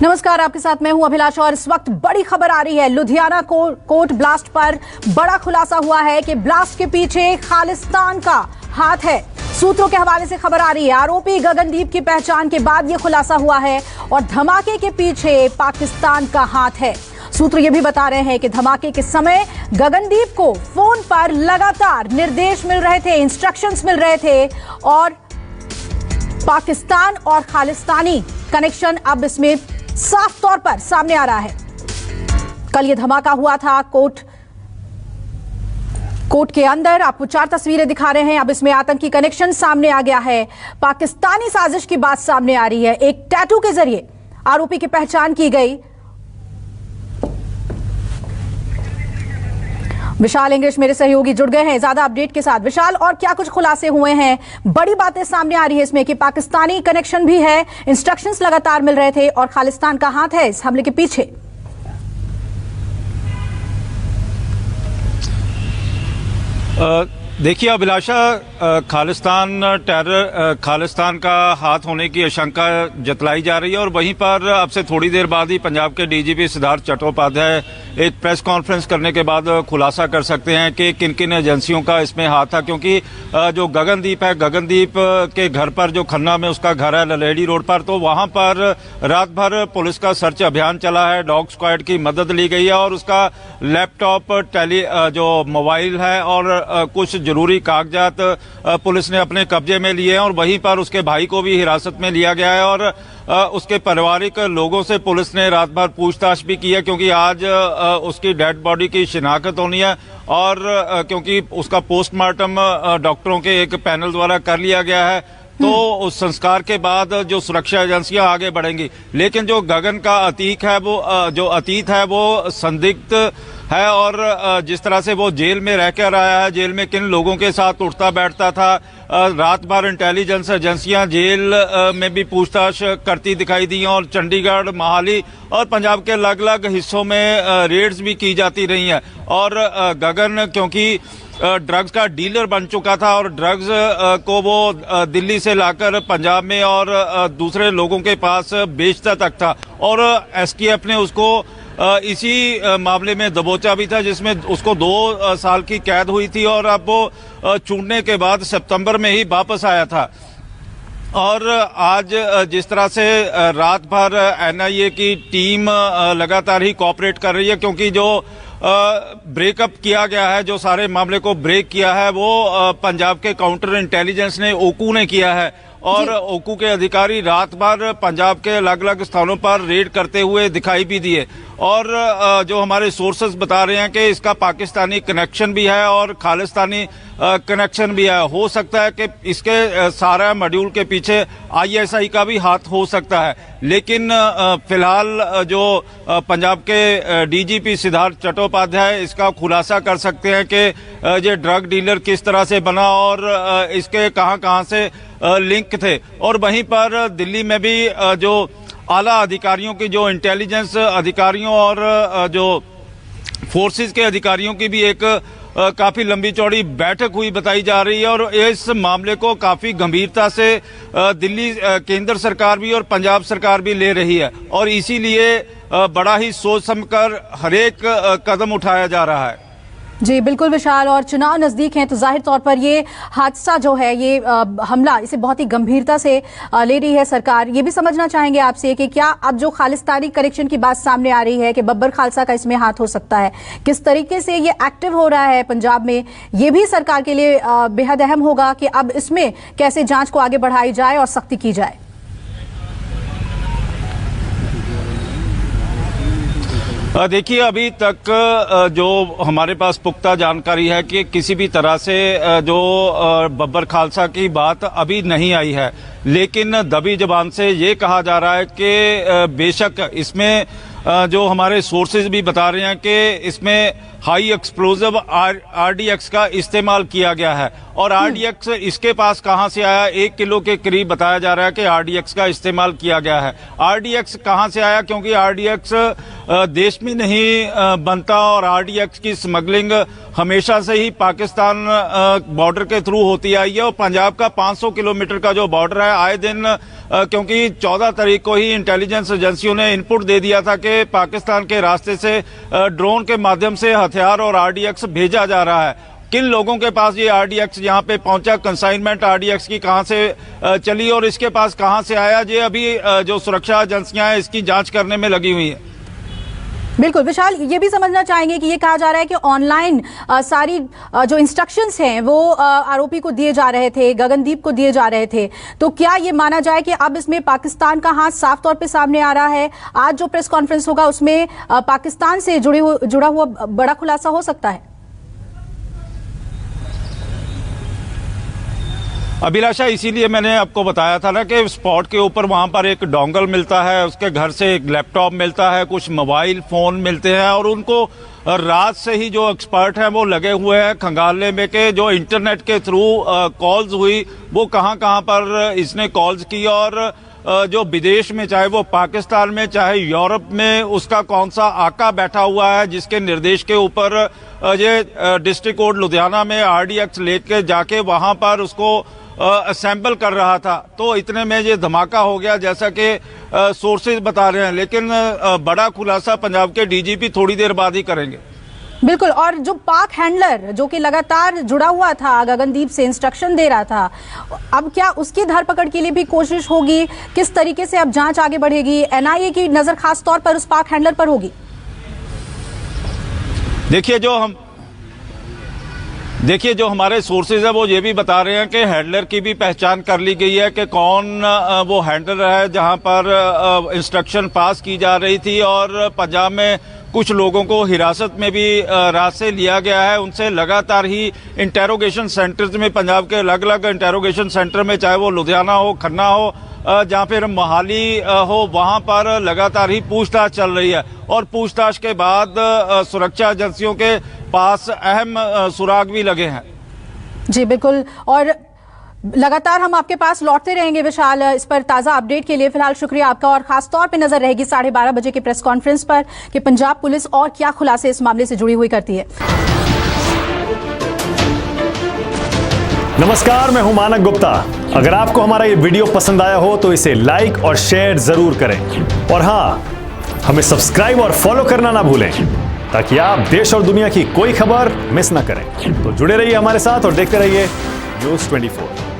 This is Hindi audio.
नमस्कार, आपके साथ मैं हूं अभिलाषा और इस वक्त बड़ी खबर आ रही है। लुधियाना कोर्ट ब्लास्ट पर बड़ा खुलासा हुआ है कि ब्लास्ट के पीछे खालिस्तान का हाथ है। सूत्रों के हवाले से खबर आ रही है। आरोपी गगनदीप की पहचान के बाद यह खुलासा हुआ है और धमाके के पीछे पाकिस्तान का हाथ है। सूत्र यह भी बता रहे हैं कि धमाके के समय गगनदीप को फोन पर लगातार निर्देश मिल रहे थे, इंस्ट्रक्शंस मिल रहे थे और पाकिस्तान और खालिस्तानी कनेक्शन अब इसमें साफ तौर पर सामने आ रहा है। कल यह धमाका हुआ था कोर्ट के अंदर। आपको 4 तस्वीरें दिखा रहे हैं। अब इसमें आतंकी कनेक्शन सामने आ गया है। पाकिस्तानी साजिश की बात सामने आ रही है। एक टैटू के जरिए आरोपी की पहचान की गई। विशाल इंग्लिश मेरे सहयोगी जुड़ गए हैं ज्यादा अपडेट के साथ। विशाल, और क्या कुछ खुलासे हुए हैं? बड़ी बातें सामने आ रही है इसमें कि पाकिस्तानी कनेक्शन भी है, इंस्ट्रक्शंस लगातार मिल रहे थे और खालिस्तान का हाथ है इस हमले के पीछे। देखिए अभिलाषा, खालिस्तान का हाथ होने की आशंका जतलाई जा रही है और वहीं पर अब से थोड़ी देर बाद ही पंजाब के डीजीपी सिद्धार्थ चट्टोपाध्याय एक प्रेस कॉन्फ्रेंस करने के बाद खुलासा कर सकते हैं कि किन किन एजेंसियों का इसमें हाथ था। क्योंकि जो गगनदीप है, गगनदीप के घर पर, जो खन्ना में उसका घर है ललेड़ी रोड पर, तो वहां पर रात भर पुलिस का सर्च अभियान चला है। डॉग स्क्वाड की मदद ली गई है और उसका लैपटॉप, जो मोबाइल है और कुछ जरूरी कागजात पुलिस ने अपने कब्जे में लिए हैं और वहीं पर उसके भाई को भी हिरासत में लिया गया है और उसके पारिवारिक लोगों से पुलिस ने रात भर पूछताछ भी की है। क्योंकि आज उसकी डेड बॉडी की शिनाख्त होनी है और क्योंकि उसका पोस्टमार्टम डॉक्टरों के एक पैनल द्वारा कर लिया गया है, तो उस संस्कार के बाद जो सुरक्षा एजेंसियां आगे बढ़ेंगी। लेकिन जो गगन का अतीत है वो संदिग्ध है और जिस तरह से वो जेल में रह कर आया है, जेल में किन लोगों के साथ उठता बैठता था, रात भर इंटेलिजेंस एजेंसियां जेल में भी पूछताछ करती दिखाई दी और चंडीगढ़, मोहाली और पंजाब के अलग अलग हिस्सों में रेड्स भी की जाती रही हैं। और गगन क्योंकि ड्रग्स का डीलर बन चुका था और ड्रग्स को वो दिल्ली से लाकर पंजाब में और दूसरे लोगों के पास बेचता तक था और एसटीएफ ने उसको इसी मामले में दबोचा भी था, जिसमें उसको 2 साल की कैद हुई थी और अब वो छूटने के बाद सितंबर में ही वापस आया था। और आज जिस तरह से रात भर एनआईए की टीम लगातार ही कोऑपरेट कर रही है, क्योंकि जो ब्रेकअप किया गया है, जो सारे मामले को ब्रेक किया है, वो पंजाब के काउंटर इंटेलिजेंस ने, ओकू ने किया है और ओकू के अधिकारी रात भर पंजाब के अलग अलग स्थानों पर रेड करते हुए दिखाई भी दिए। और जो हमारे सोर्सेस बता रहे हैं कि इसका पाकिस्तानी कनेक्शन भी है और खालिस्तानी कनेक्शन भी है। हो सकता है कि इसके सारा मॉड्यूल के पीछे आईएसआई का भी हाथ हो सकता है। लेकिन फिलहाल जो पंजाब के डीजीपी सिद्धार्थ चट्टोपाध्याय इसका खुलासा कर सकते हैं कि ये ड्रग डीलर किस तरह से बना और इसके कहां से लिंक थे। और वहीं पर दिल्ली में भी जो आला अधिकारियों की, जो इंटेलिजेंस अधिकारियों और जो फोर्सेस के अधिकारियों की भी एक काफी लंबी चौड़ी बैठक हुई बताई जा रही है और इस मामले को काफी गंभीरता से दिल्ली केंद्र सरकार भी और पंजाब सरकार भी ले रही है और इसीलिए बड़ा ही सोच समझकर हर एक कदम उठाया जा रहा है। जी बिल्कुल विशाल, और चुनाव नजदीक हैं तो जाहिर तौर पर ये हादसा जो है, ये हमला, इसे बहुत ही गंभीरता से ले रही है सरकार। ये भी समझना चाहेंगे आपसे कि क्या अब जो खालिस्तानी कनेक्शन की बात सामने आ रही है कि बब्बर खालसा का इसमें हाथ हो सकता है, किस तरीके से ये एक्टिव हो रहा है पंजाब में, ये भी सरकार के लिए बेहद अहम होगा कि अब इसमें कैसे जांच को आगे बढ़ाई जाए और सख्ती की जाए। देखिए, अभी तक जो हमारे पास पुख्ता जानकारी है कि किसी भी तरह से जो बब्बर खालसा की बात अभी नहीं आई है, लेकिन दबी जबान से ये कहा जा रहा है कि बेशक इसमें जो हमारे सोर्सेज भी बता रहे हैं कि इसमें हाई एक्सप्लोजिव आरडीएक्स का इस्तेमाल किया गया है और आरडीएक्स इसके पास कहां से आया, 1 किलो के करीब बताया जा रहा है कि आरडीएक्स का इस्तेमाल किया गया है। आरडीएक्स कहां से आया, क्योंकि आरडीएक्स देश में नहीं बनता और आरडीएक्स की स्मगलिंग हमेशा से ही पाकिस्तान बॉर्डर के थ्रू होती आई है और पंजाब का 500 किलोमीटर का जो बॉर्डर है, आए दिन क्योंकि 14 तारीख को ही इंटेलिजेंस एजेंसियों ने इनपुट दे दिया था कि पाकिस्तान के रास्ते से ड्रोन के माध्यम से हथियार और आरडीएक्स भेजा जा रहा है। किन लोगों के पास ये आरडीएक्स यहाँ पे पहुंचा, कंसाइनमेंट आरडीएक्स की कहां से चली और इसके पास कहां से आया, ये अभी जो सुरक्षा एजेंसियां हैं इसकी जांच करने में लगी हुई है। बिल्कुल विशाल, ये भी समझना चाहेंगे कि ये कहा जा रहा है कि ऑनलाइन सारी जो इंस्ट्रक्शंस हैं वो आरोपी को दिए जा रहे थे, गगनदीप को दिए जा रहे थे। तो क्या ये माना जाए कि अब इसमें पाकिस्तान का हाथ साफ तौर पे सामने आ रहा है? आज जो प्रेस कॉन्फ्रेंस होगा उसमें पाकिस्तान से जुड़ा हुआ बड़ा खुलासा हो सकता है? अभिलाषा, इसीलिए मैंने आपको बताया था ना कि स्पॉट के ऊपर वहां पर एक डोंगल मिलता है, उसके घर से एक लैपटॉप मिलता है, कुछ मोबाइल फोन मिलते हैं और उनको रात से ही जो एक्सपर्ट हैं वो लगे हुए हैं खंगालने में कि जो इंटरनेट के थ्रू कॉल्स हुई वो कहां कहां पर इसने कॉल्स की और जो विदेश में, चाहे वो पाकिस्तान में चाहे यूरोप में, उसका कौन सा आका बैठा हुआ है जिसके निर्देश के ऊपर ये डिस्ट्रिक्ट कोर्ट लुधियाना में आरडीएक्स लेके जाके वहां पर उसको असेंबल कर रहा था। तो इतने में ये धमाका हो गया जैसा कि सोर्सेज बता रहे हैं, लेकिन बड़ा खुलासा पंजाब के डीजीपी थोड़ी देर बाद ही करेंगे। बिल्कुल, और जो पाक हैंडलर जो कि लगातार जुड़ा हुआ था गगनदीप से, इंस्ट्रक्शन दे रहा था, अब क्या उसकी धरपकड़ के लिए भी कोशिश होगी? किस तरीके से अब जांच आगे बढ़ेगी? एनआईए की नजर खास तौर पर उस पाक हैंडलर पर होगी? देखिए जो हमारे सोर्सेज है वो ये भी बता रहे हैं कि हैंडलर की भी पहचान कर ली गई है कि कौन वो हैंडलर है जहां पर इंस्ट्रक्शन पास की जा रही थी और पंजाब में कुछ लोगों को हिरासत में भी रात से लिया गया है। उनसे लगातार ही इंटेरोगेशन सेंटर्स में, पंजाब के अलग अलग इंटेरोगेशन सेंटर में, चाहे वो लुधियाना हो, खन्ना हो, जहाँ फिर मोहाली हो, वहां पर लगातार ही पूछताछ चल रही है और पूछताछ के बाद सुरक्षा एजेंसियों के पास अहम सुराग भी लगे हैं। जी बिल्कुल, और लगातार हम आपके पास लौटते रहेंगे विशाल इस पर ताजा अपडेट के लिए। फिलहाल शुक्रिया आपका, और खास तौर पे नजर रहेगी 12:30 बजे की प्रेस कॉन्फ्रेंस पर कि पंजाब पुलिस और क्या खुलासे इस मामले से जुड़ी हुई करती है। नमस्कार, मैं हूं मानक गुप्ता। अगर आपको हमारा ये वीडियो पसंद आया हो तो इसे लाइक और शेयर जरूर करें, और हां, हमें सब्सक्राइब और फॉलो करना ना भूलें ताकि आप देश और दुनिया की कोई खबर मिस ना करें। तो जुड़े रहिए हमारे साथ और देखते रहिए न्यूज़ 24।